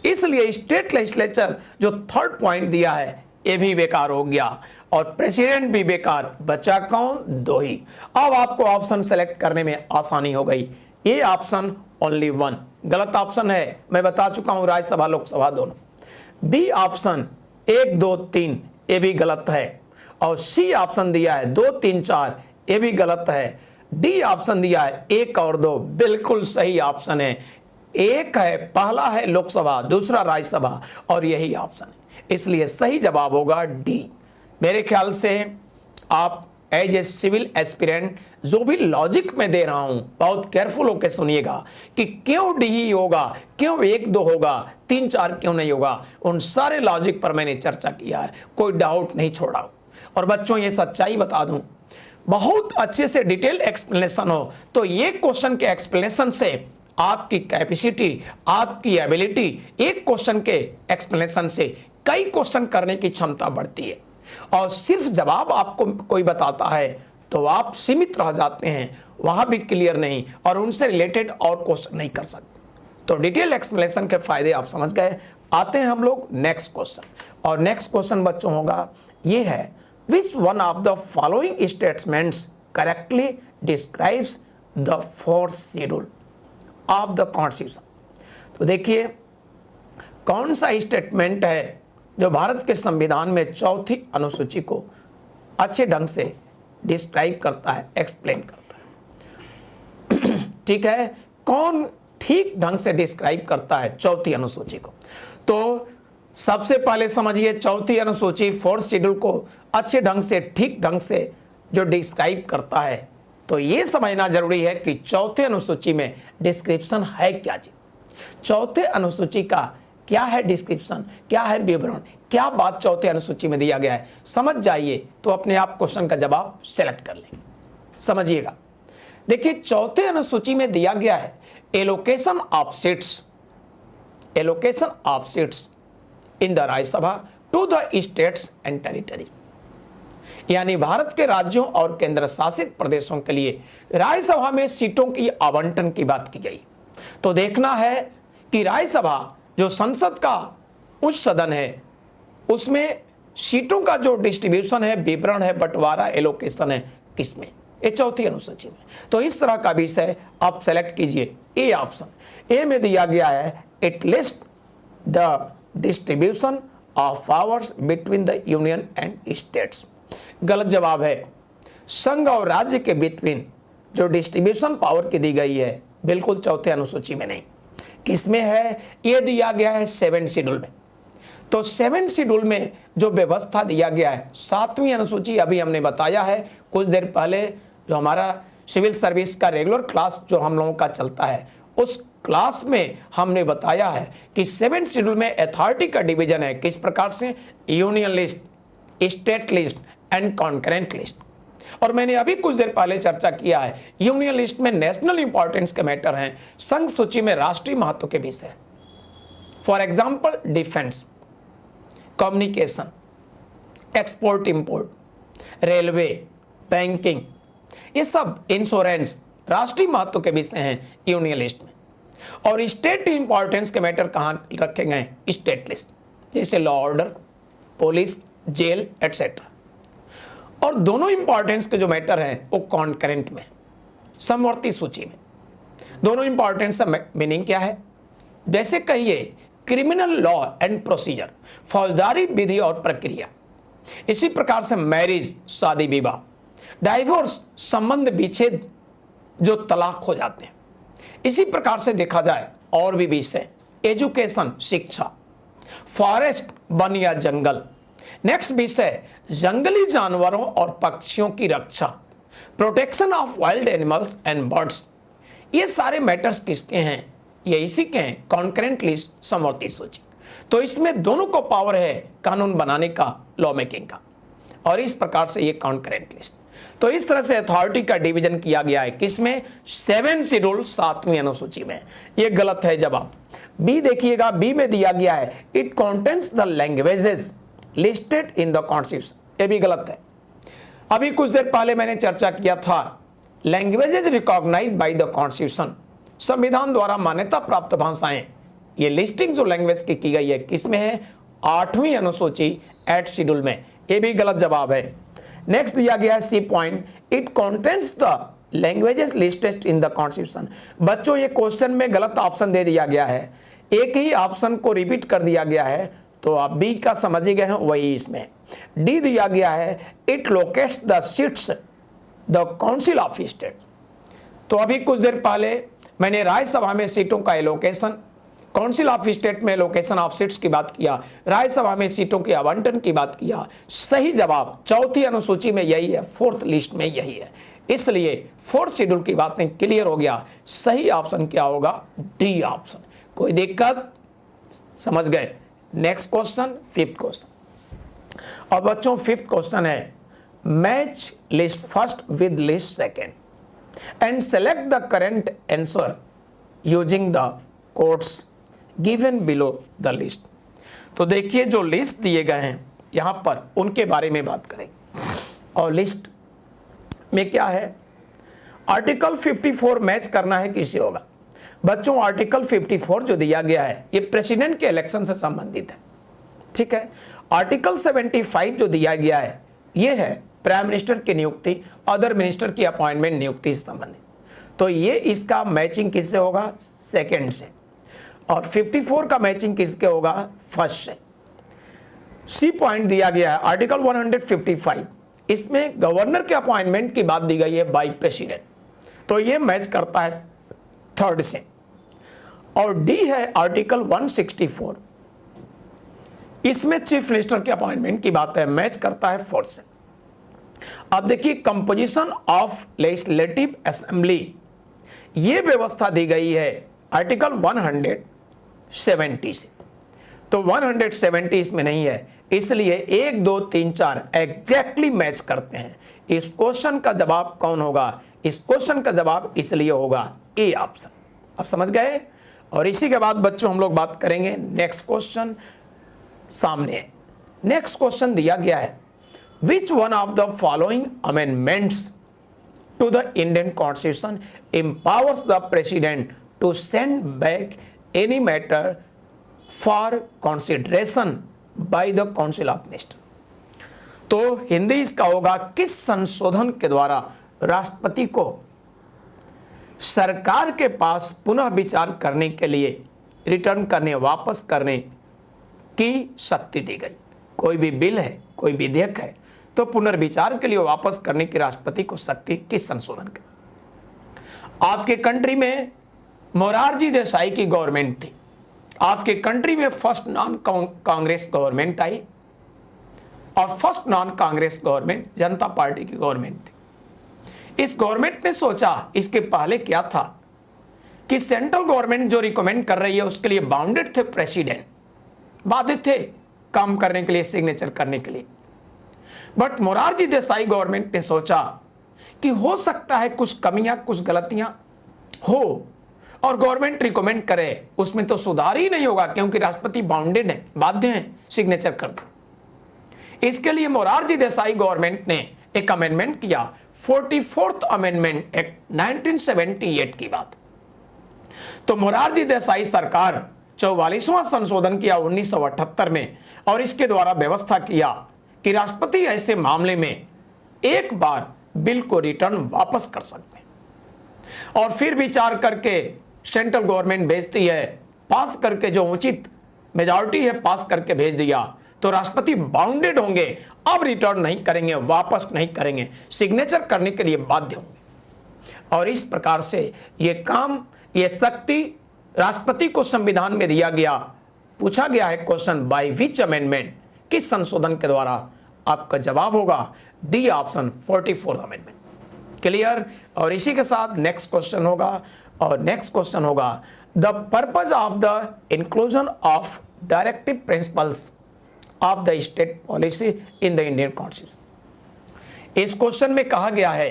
इसलिए स्टेट लेजिस्लेचर जो थर्ड पॉइंट दिया है ये भी बेकार हो गया और प्रेसिडेंट भी बेकार, बचा कौन? 2 ही। अब आपको ऑप्शन सेलेक्ट करने में आसानी हो गई। ये ऑप्शन ओनली 1 गलत ऑप्शन है, मैं बता चुका हूं, राज्यसभा लोकसभा दोनों। बी ऑप्शन 1, 2, 3 ये भी गलत है और सी ऑप्शन दिया है 2, 3, 4 ये भी गलत है। डी ऑप्शन दिया है 1 और 2 बिल्कुल सही ऑप्शन है। एक है, पहला है लोकसभा, दूसरा राज्यसभा और यही ऑप्शन है। इसलिए सही जवाब होगा डी। मेरे ख्याल से आप एज ए सिविल एस्पिरेंट जो भी लॉजिक में दे रहा हूं बहुत केयरफुल होकर सुनिएगा कि क्यों डी ही होगा, क्यों 1, 2 होगा, 3, 4 क्यों नहीं होगा। उन सारे लॉजिक पर मैंने चर्चा किया है, कोई डाउट नहीं छोड़ा। और बच्चों ये सच्चाई बता दूं, बहुत अच्छे से डिटेल एक्सप्लेनेशन हो तो ये क्वेश्चन के एक्सप्लेनेशन से आपकी कैपेसिटी, आपकी एबिलिटी, एक क्वेश्चन के एक्सप्लेनेशन से कई क्वेश्चन करने की क्षमता बढ़ती है। और सिर्फ जवाब आपको कोई बताता है तो आप सीमित रह जाते हैं, वहां भी क्लियर नहीं और उनसे रिलेटेड और क्वेश्चन नहीं कर सकते। तो डिटेल एक्सप्लेनेशन के फायदे आप समझ गए। आते हैं हम लोग नेक्स्ट क्वेश्चन, और नेक्स्ट क्वेश्चन बच्चों होगा ये है, which one of the following statements correctly describes the 4th schedule of the constitution. तो देखिए कौन सा स्टेटमेंट है जो भारत के संविधान में 4थी अनुसूची को अच्छे ढंग से डिस्क्राइब करता है, एक्सप्लेन करता है। ठीक है, कौन ठीक ढंग से डिस्क्राइब करता है 4थी अनुसूची को? तो सबसे पहले समझिए 4थी अनुसूची 4th शेड्यूल को अच्छे ढंग से, ठीक ढंग से जो डिस्क्राइब करता है, तो ये समझना जरूरी है कि 4थे अनुसूची में डिस्क्रिप्शन है क्या जी। 4थे अनुसूची का क्या है डिस्क्रिप्शन, क्या है विवरण, क्या बात 4थे अनुसूची में दिया गया है, समझ जाइए तो अपने आप क्वेश्चन का जवाब सेलेक्ट कर लेंगे। समझिएगा, देखिए 4थे अनुसूची में दिया गया है allocation of seats in the Rajya Sabha to the states and territory. यानी भारत के राज्यों और केंद्र शासित प्रदेशों के लिए राज्यसभा में सीटों की आवंटन की बात की गई। तो देखना है कि राज्यसभा जो संसद का उच्च सदन है उसमें सीटों का जो डिस्ट्रीब्यूशन है, विवरण है, बंटवारा, एलोकेशन है किसमें, ये चौथी अनुसूची में। तो इस तरह का विषय आप सेलेक्ट कीजिए। ए ऑप्शन ए में दिया गया है it list the distribution of powers between the union and states. गलत जवाब है। संघ और राज्य के बिटवीन जो डिस्ट्रीब्यूशन पावर की दी गई है बिल्कुल चौथे अनुसूची में नहीं। किसमें है? ये दिया गया है 7 शेड्यूल में। तो 7 शेड्यूल में जो व्यवस्था दिया गया है, 7वीं अनुसूची अभी हमने बताया है कुछ देर पहले, जो हमारा सिविल सर्विस का रेगुलर क्लास जो हम लोगों का चलता है उस क्लास में हमने बताया है कि 7 शेड्यूल में अथॉरिटी का डिवीजन है किस प्रकार से, union list, state list and concurrent list. और मैंने अभी कुछ देर पहले चर्चा किया है यूनियन लिस्ट में नेशनल इंपॉर्टेंस के मैटर हैं, संघ सूची में राष्ट्रीय महत्व के विषय। For example defence, communication, export import, railway, banking, ये सब इंश्योरेंस राष्ट्रीय महत्व के विषय हैं यूनियन लिस्ट में। और स्टेट इंपॉर्टेंस के मैटर कहां रखे गए? स्टेट लिस्ट, जैसे law order, police, jail etcetera. और दोनों इंपॉर्टेंस के जो मैटर हैं वो कॉन्करेंट में, समवर्ती सूची में। दोनों इंपॉर्टेंस का मीनिंग क्या है? जैसे कहिए क्रिमिनल लॉ एंड प्रोसीजर, फौजदारी विधि और प्रक्रिया। इसी प्रकार से मैरिज, शादी विवाह, डाइवोर्स, संबंध विच्छेद, जो तलाक हो जाते हैं। इसी प्रकार से देखा जाए और भी विषय, एजुकेशन, शिक्षा, फॉरेस्ट, वन या जंगल। नेक्स्ट विषय जंगली जानवरों और पक्षियों की रक्षा, protection of wild animals and birds. ये सारे मैटर्स किसके हैं? ये इसी के हैं, कॉन्करेंट लिस्ट, समवर्ती सूची। तो इसमें दोनों को पावर है कानून बनाने का, लॉ मेकिंग का। और इस प्रकार से ये कॉन्करेंट लिस्ट। तो इस तरह से अथॉरिटी का डिवीजन किया गया है किसमें? 7 शेड्यूल 7वीं अनुसूची में। ये गलत है जवाब। बी देखिएगा, बी में दिया गया है it contains the languages listed in the constitution. ये भी गलत है। अभी कुछ देर पहले मैंने चर्चा किया था languages recognised by the constitution, संविधान द्वारा मान्यता प्राप्त भाषाएं। ये लिस्टिंग जो लैंग्वेज की गई है किसमें है? 8वीं अनुसूची 8 शेड्यूल में। ये भी गलत जवाब है। नेक्स्ट दिया गया है C point it contains the languages listed in the constitution. बच्चों ये क्वेश्चन में गलत ऑप्शन दे दिया गया है, एक ही ऑप्शन को रिपीट कर दिया गया है। तो आप बी का समझ ही गए हैं, वही इसमें। डी दिया गया है it locates the seats the council of state. तो अभी कुछ देर पहले मैंने राज्यसभा में सीटों का एलोकेशन, काउंसिल ऑफ स्टेट में लोकेशन ऑफ सीट्स की बात किया, राज्यसभा में सीटों के आवंटन की बात किया। सही जवाब चौथी अनुसूची में यही है, 4th लिस्ट में यही है। इसलिए 4th शेड्यूल की बातें क्लियर हो गया। सही ऑप्शन क्या होगा? D option. कोई दिक्कत? समझ गए। Next question, 5th question. और बच्चों 5th क्वेश्चन है match list first with list second and select the current answer using the codes given below the list. तो देखिए जो लिस्ट दिए गए हैं यहां पर उनके बारे में बात करेंगे। और लिस्ट में क्या है? आर्टिकल 54 मैच करना है किससे होगा? बच्चों आर्टिकल 54 जो दिया गया है ये प्रेसिडेंट के इलेक्शन से संबंधित है, ठीक है। आर्टिकल 75 जो दिया गया है ये है प्राइम मिनिस्टर की नियुक्ति, अदर मिनिस्टर की अपॉइंटमेंट, नियुक्ति से संबंधित। तो ये इसका मैचिंग किससे होगा? सेकेंड से। और 54 का मैचिंग किसके होगा? फर्स्ट से। सी पॉइंट दिया गया है आर्टिकल 155, इसमें गवर्नर के अपॉइंटमेंट की बात दी गई है बाय प्रेसिडेंट, तो ये मैच करता है थर्ड से। और डी है आर्टिकल 164, इसमें चीफ मिनिस्टर के अपॉइंटमेंट की बात है, मैच करता है फोर्थ से। अब देखिए कंपोजिशन ऑफ लेजिस्लेटिव असेंबली, ये व्यवस्था दी गई है आर्टिकल 170 से। तो 170 इसमें नहीं है, इसलिए 1 2 3 4 एग्जैक्टली मैच करते हैं। इस क्वेश्चन का जवाब कौन होगा? इस क्वेश्चन का जवाब इसलिए होगा ए ऑप्शन। अब समझ गए। और इसी के बाद बच्चों हम लोग बात करेंगे नेक्स्ट क्वेश्चन सामने। नेक्स्ट क्वेश्चन दिया गया है which one of the following amendments to the Indian constitution empowers the president to send back any matter for consideration by the council of ministers। तो हिंदी इसका होगा, किस संशोधन के द्वारा राष्ट्रपति को सरकार के पास पुनः विचार करने के लिए रिटर्न करने, वापस करने की शक्ति दी गई। कोई भी बिल है, कोई विधेयक है, तो पुनर्विचार के लिए वापस करने की राष्ट्रपति को शक्ति किस संशोधन के? आपके कंट्री में मोरारजी देसाई की गवर्नमेंट थी, आपके कंट्री में फर्स्ट नॉन कांग्रेस गवर्नमेंट आई और फर्स्ट नॉन कांग्रेस गवर्नमेंट जनता पार्टी की गवर्नमेंट थी। इस गवर्नमेंट ने सोचा, इसके पहले क्या था कि सेंट्रल गवर्नमेंट जो रिकमेंड कर रही है उसके लिए बाउंडेड थे प्रेसिडेंट, बाधित थे काम करने के लिए, सिग्नेचर करने के लिए। बट मोरारजी देसाई गवर्नमेंट ने सोचा कि हो सकता है कुछ कमियां, कुछ गलतियां हो और गवर्नमेंट रिकमेंड करे, उसमें तो सुधार ही नहीं होगा क्योंकि राष्ट्रपति बाउंडेड है, बाध्य हैं सिग्नेचर कर दो। इसके लिए मोरारजी देसाई गवर्नमेंट ने एक अमेंडमेंट किया, 44th अमेंडमेंट एक्ट 1978 की बात। तो मोरारजी देसाई सरकार 44वां संशोधन किया 1978 में और इसके द्वारा व्यवस्था किया कि राष्ट्रपति ऐसे मामले में एक बार बिल को रिटर्न वापस कर सकते हैं और फिर विचार करके सेंट्रल गवर्नमेंट भेजती है, पास करके जो उचित मेजॉरिटी है पास करके भेज दिया तो राष्ट्रपति बाउंडेड होंगे, अब रिटर्न नहीं करेंगे, वापस नहीं करेंगे, सिग्नेचर करने के लिए बाध्य होंगे। और इस प्रकार से ये काम, ये शक्ति राष्ट्रपति को संविधान में दिया गया। पूछा गया है क्वेश्चन, बाय विच अमेंडमेंट, किस संशोधन के द्वारा? आपका जवाब होगा D option, 44th amendment. Clear? और इसी के साथ नेक्स्ट क्वेश्चन होगा, और नेक्स्ट क्वेश्चन होगा the purpose of the inclusion of directive principles of the state policy in the Indian constitution. इस क्वेश्चन में कहा गया है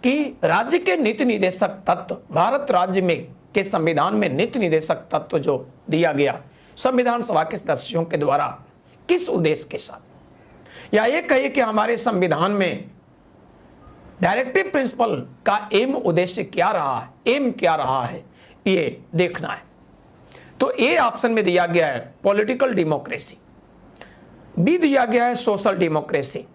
कि राज्य के नीति निर्देशक तत्व, भारत राज्य में के संविधान में नीति निर्देशक तत्व जो दिया गया संविधान सभा के सदस्यों के द्वारा, किस उद्देश्य के साथ, या ये कहिए कि हमारे संविधान में डायरेक्टिव प्रिंसिपल का एम, उद्देश्य क्या रहा है, एम क्या रहा है, ये देखना है। तो ए ऑप्शन में दिया गया है पॉलिटिकल डेमोक्रेसी, बी दिया गया है सोशल डेमोक्रेसी,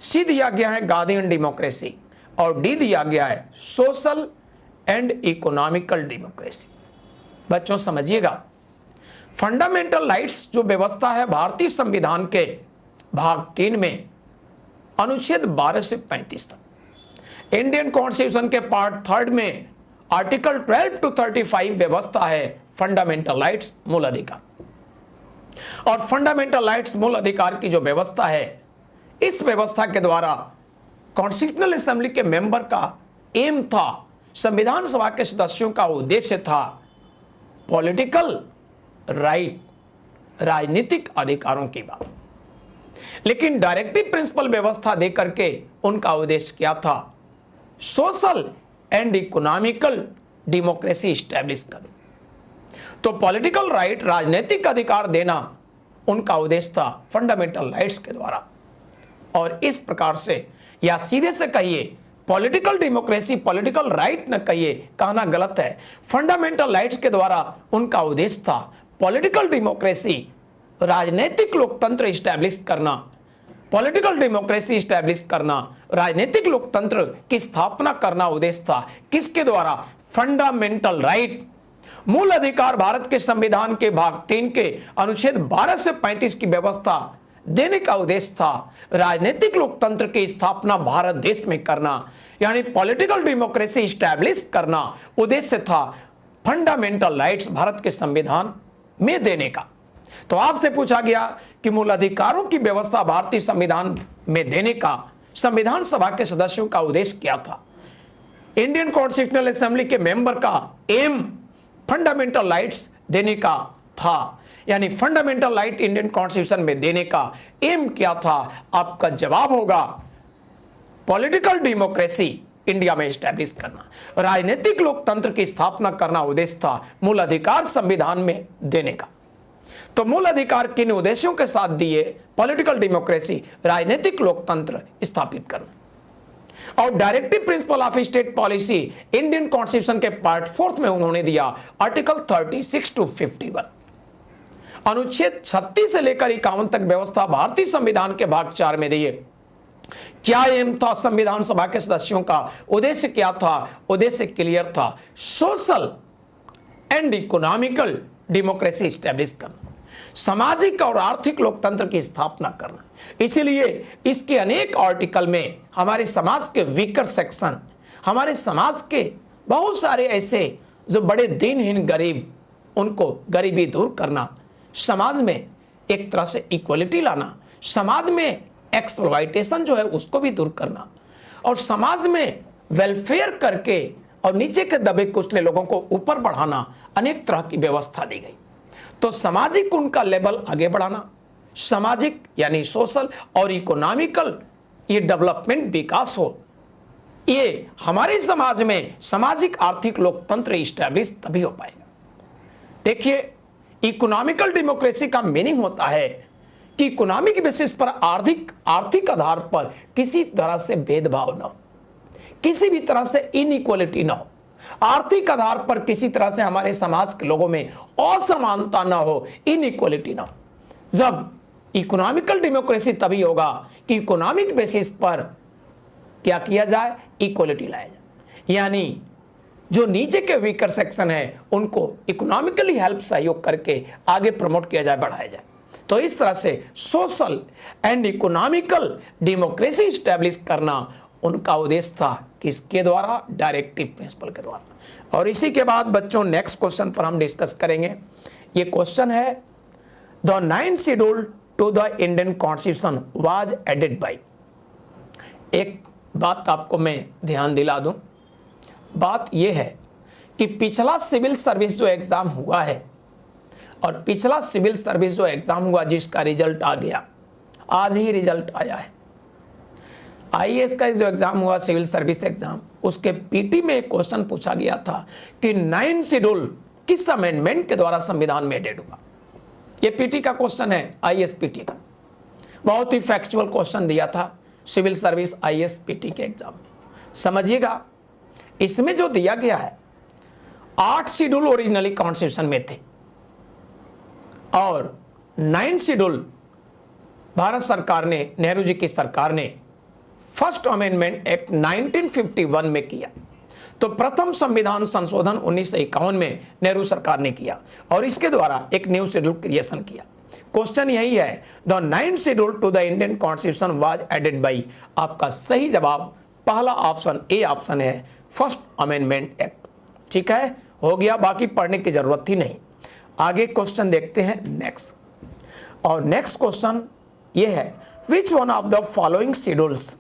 सी दिया गया है गांधीयन डेमोक्रेसी और डी दिया गया है सोशल एंड इकोनॉमिकल डेमोक्रेसी। बच्चों समझिएगा, फंडामेंटल राइट्स जो व्यवस्था है भारतीय संविधान के भाग 3 में अनुच्छेद 12 से 35 तक, इंडियन कॉन्स्टिट्यूशन के पार्ट 3 में आर्टिकल 12 to 35 व्यवस्था है फंडामेंटल राइट्स, मूल अधिकार। और फंडामेंटल राइट्स मूल अधिकार की जो व्यवस्था है, इस व्यवस्था के द्वारा कॉन्स्टिट्यूशनल असेंबली के मेंबर का एम था, संविधान सभा के सदस्यों का उद्देश्य था पॉलिटिकल राइट, राजनीतिक अधिकारों की बात। लेकिन डायरेक्टिव प्रिंसिपल व्यवस्था देकर के उनका उद्देश्य क्या था? Social and economical democracy establish करना। तो पॉलिटिकल राइट, राजनीतिक अधिकार देना उनका उद्देश्य था फंडामेंटल राइट्स के द्वारा। और इस प्रकार से, या सीधे से कहिए पॉलिटिकल डेमोक्रेसी, पॉलिटिकल राइट न कहिए, कहना गलत है, फंडामेंटल राइट्स के द्वारा उनका उद्देश्य था पॉलिटिकल डेमोक्रेसी, राजनीतिक लोकतंत्र स्टैब्लिश करना, पॉलिटिकल डेमोक्रेसी स्टैब्लिश करना, राजनीतिक लोकतंत्र की स्थापना करना उद्देश्य था। किसके द्वारा? फंडामेंटल राइट, मूल अधिकार भारत के संविधान के भाग 3 के अनुच्छेद 12 से 35 की व्यवस्था देने का उद्देश्य था राजनीतिक लोकतंत्र की स्थापना भारत देश में करना, यानी पॉलिटिकल डेमोक्रेसी स्टैब्लिश करना उद्देश्य था फंडामेंटल राइट्स भारत के संविधान में देने का। तो आपसे पूछा गया कि मूल अधिकारों की व्यवस्था भारतीय संविधान में देने का संविधान सभा के सदस्यों का उद्देश्य क्या था? इंडियन कॉन्स्टिट्यूशनल असेंबली के मेंबर का एम फंडामेंटल राइट्स देने का था, यानी फंडामेंटल राइट इंडियन कॉन्स्टिट्यूशन में देने का एम क्या था? आपका जवाब होगा पॉलिटिकल डेमोक्रेसी इंडिया में स्टैब्लिश करना, राजनीतिक लोकतंत्र की स्थापना करना उद्देश्य था, मूल अधिकार संविधान में देने का। तो मूल अधिकार किन उद्देश्यों के साथ दिए? पॉलिटिकल डेमोक्रेसी, राजनीतिक लोकतंत्र स्थापित करना। और directive principle of state policy Indian constitution के पार्ट 4 में उन्होंने दिया आर्टिकल 36 to 51। अनुच्छेद 36 से लेकर 51 तक व्यवस्था भारतीय संविधान के भाग 4 में दिए। क्या एम था संविधान सभा के सदस्यों का? उद्देश्य क्या था? उद्देश्य क्लियर था, social and economical democracy establish करना, सामाजिक और आर्थिक लोकतंत्र की स्थापना करना। इसीलिए इसके अनेक आर्टिकल में हमारे समाज के वीकर सेक्शन, हमारे समाज के बहुत सारे ऐसे जो बड़े दीनहीन गरीब, उनको गरीबी दूर करना, समाज में एक तरह से इक्वलिटी लाना, समाज में एक्सप्लॉयटेशन जो है उसको भी दूर करना, और समाज में वेलफेयर करके और नीचे के दबे कुचले लोगों को ऊपर बढ़ाना, अनेक तरह की व्यवस्था दी गई। तो सामाजिक उनका लेवल आगे बढ़ाना, सामाजिक यानी सोशल और इकोनॉमिकल ये डेवलपमेंट विकास हो, ये हमारे समाज में सामाजिक आर्थिक लोकतंत्र स्टैब्लिश तभी हो पाएगा। देखिए, इकोनॉमिकल डेमोक्रेसी का मीनिंग होता है कि इकोनॉमिक बेसिस पर आर्थिक आधार पर किसी तरह से भेदभाव न हो, किसी भी तरह से इनइक्वालिटी ना हो, आर्थिक आधार पर किसी तरह से हमारे समाज के लोगों में असमानता ना हो, इनइक्वालिटी ना हो। जब इकोनॉमिकल डेमोक्रेसी तभी होगा कि इकोनॉमिक बेसिस पर क्या किया जाए, इक्वालिटी लाया जाए, यानी जो नीचे के वीकर सेक्शन है उनको इकोनॉमिकली हेल्प सहयोग करके आगे प्रमोट किया जाए, बढ़ाया जाए। तो इस तरह से social and economical democracy establish करना उनका उद्देश्य था, किसके द्वारा? डायरेक्टिव प्रिंसिपल के द्वारा। और इसी के बाद बच्चों नेक्स्ट क्वेश्चन पर हम डिस्कस करेंगे। ये क्वेश्चन है, the 9th schedule to the Indian constitution was added by. एक बात आपको मैं ध्यान दिला दूं, बात यह है कि पिछला सिविल सर्विस जो एग्जाम हुआ है और पिछला सिविल सर्विस जो एग्जाम हुआ जिसका रिजल्ट आ गया, आज ही रिजल्ट आया है, आईएएस का जो एग्जाम हुआ सिविल सर्विस एग्जाम, उसके पीटी में एक क्वेश्चन पूछा गया था कि 9th शेड्यूल किस अमेंडमेंट के द्वारा संविधान में एडेड हुआ। ये पीटी का क्वेश्चन है, आईएएस पीटी का। बहुत ही फैक्चुअल क्वेश्चन दिया था सिविल सर्विस आईएएस पीटी के एग्जाम में। समझिएगा, इसमें जो दिया गया है 8 शेड्यूल ओरिजिनली कॉन्स्टिट्यूशन में थे और 9th शेड्यूल भारत सरकार ने, नेहरू जी की सरकार ने फर्स्ट अमेंडमेंट एक्ट 1951 में किया। तो प्रथम संविधान संशोधन 1951 में नेहरू सरकार ने किया और इसके द्वारा एक न्यू शेड्यूल क्रिएशन किया। क्वेश्चन यही है, the 9th schedule to the Indian constitution was added by. आपका सही जवाब पहला ऑप्शन ए ऑप्शन है, फर्स्ट अमेंडमेंट एक्ट। ठीक है, हो गया, बाकी पढ़ने की जरूरत ही नहीं। आगे क्वेश्चन देखते हैं नेक्स्ट। और नेक्स्ट क्वेश्चन ये है, which one of the following schedules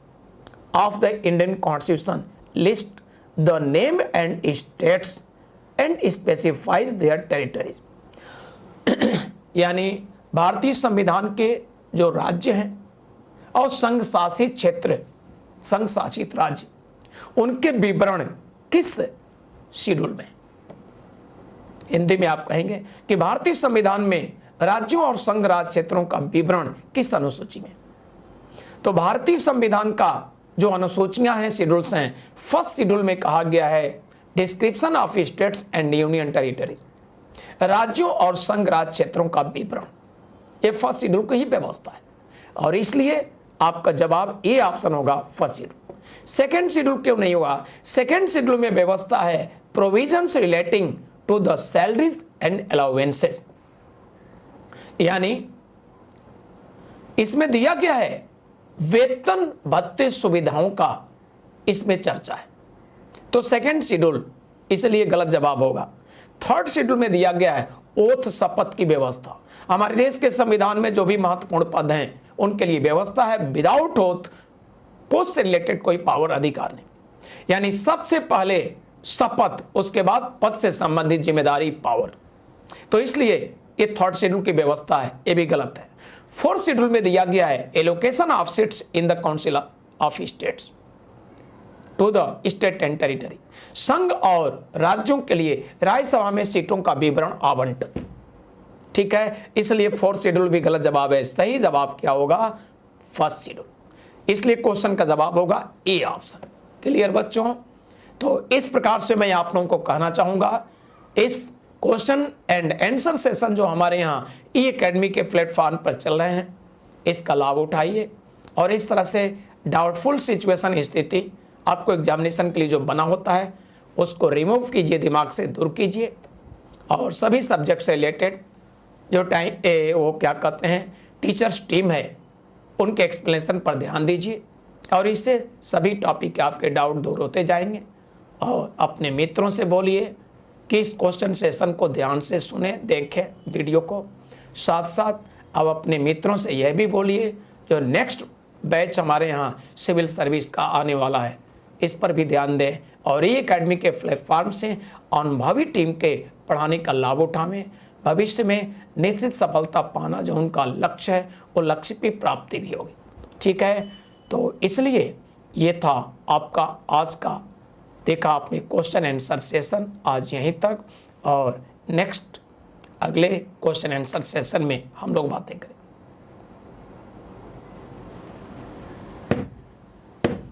of the Indian Constitution list the name and states and specifies their territories। यानी भारतीय संविधान के जो राज्य हैं और संघ शासित क्षेत्र, संघ शासित राज्य, उनके विवरण किस शेड्यूल में। हिंदी में आप कहेंगे कि भारतीय संविधान में राज्यों और संघ राज क्षेत्रों का विवरण किस अनुसूची में। तो भारतीय संविधान का जो अनुसूचियां हैं, शेड्यूल्स हैं, फर्स्ट शेड्यूल में कहा गया है description of states and union territory, राज्यों और संघ राज क्षेत्रों का विवरण। ये फर्स्ट शेड्यूल की ही व्यवस्था है और इसलिए आपका जवाब ए ऑप्शन होगा, फर्स्ट शेड्यूल। सेकेंड शेड्यूल क्यों नहीं होगा? सेकेंड शेड्यूल में व्यवस्था है provisions relating to the salaries and allowances, यानी इसमें दिया गया है वेतन भत्ते सुविधाओं का, इसमें चर्चा है। तो सेकंड शेड्यूल इसलिए गलत जवाब होगा। थर्ड शेड्यूल में दिया गया है ओथ शपथ की व्यवस्था। हमारे देश के संविधान में जो भी महत्वपूर्ण पद हैं उनके लिए व्यवस्था है विदाउट ओथ पोस्ट से रिलेटेड कोई पावर अधिकार नहीं, यानी सबसे पहले शपथ, उसके बाद पद से संबंधित जिम्मेदारी पावर। तो इसलिए ये थर्ड शेड्यूल की व्यवस्था है, ये भी गलत है। फोर्थ शेड्यूल में दिया गया है allocation of seats in the council of states to the state and territory, संघ और राज्यों के लिए राज्यसभा में सीटों का विवरण आवंटन। ठीक है, इसलिए 4th शेड्यूल भी गलत जवाब है। सही जवाब क्या होगा? 1st schedule. इसलिए क्वेश्चन का जवाब होगा ए ऑप्शन। क्लियर बच्चों? तो इस प्रकार से मैं आप लोगों को कहना चाहूंगा, इस क्वेश्चन एंड आंसर सेशन जो हमारे यहाँ ई एकेडमी के प्लेटफॉर्म पर चल रहे हैं, इसका लाभ उठाइए और इस तरह से डाउटफुल सिचुएशन स्थिति आपको एग्जामिनेशन के लिए जो बना होता है उसको रिमूव कीजिए, दिमाग से दूर कीजिए और सभी सब्जेक्ट से रिलेटेड जो वो क्या कहते हैं टीचर्स टीम है उनके एक्सप्लेनेशन पर ध्यान दीजिए और इससे सभी टॉपिक के आपके डाउट दूर होते जाएंगे। और अपने मित्रों से बोलिए कि इस क्वेश्चन सेशन को ध्यान से सुने, देखें वीडियो को। साथ साथ अब अपने मित्रों से यह भी बोलिए जो नेक्स्ट बैच हमारे यहाँ सिविल सर्विस का आने वाला है, इस पर भी ध्यान दें और ई एकेडमी के प्लेटफॉर्म से अनुभवी टीम के पढ़ाने का लाभ उठाएं। भविष्य में निश्चित सफलता पाना जो उनका लक्ष्य है वो लक्ष्य की प्राप्ति भी होगी। ठीक है, तो इसलिए ये था आपका आज का, देखा आपने क्वेश्चन आंसर सेशन आज यहीं तक, और नेक्स्ट अगले क्वेश्चन आंसर सेशन में हम लोग बातें करें।